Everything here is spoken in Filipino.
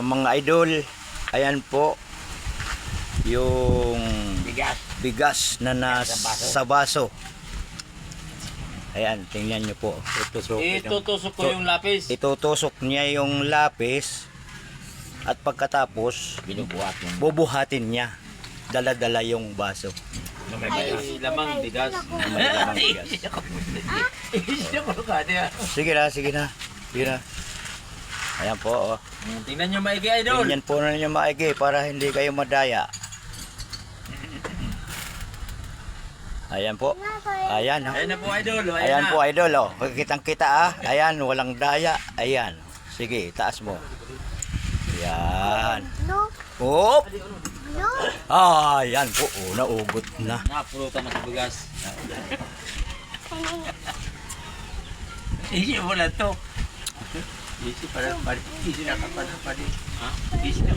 mga idol, ayan po yung bigas na nasa baso. Ayan, tingnan nyo po. Itutusok ko yung lapis. Itutusok niya yung lapis at pagkatapos bubuhatin niya. Dala-dala yung baso. May lamang bigas. May lamang bigas. Sige na, sige na. Sige na. Ayan po, oh. Tingnan nyo maigi, idol. Tingnan po na ninyo maigi para hindi kayo madaya. Ayan po. Ayan, ha. Ayan na po, idol. Ayan po, idol, oh. Kitang-kita, ah. Ayan, walang daya. Ayan. Sige, taas mo. Ayan. Oop! Ayan po, oh, naugot na. Napulutan na sa bigas. Isi mo na to. Isi para pari. Isi na kapal na pari. Ha? Isi na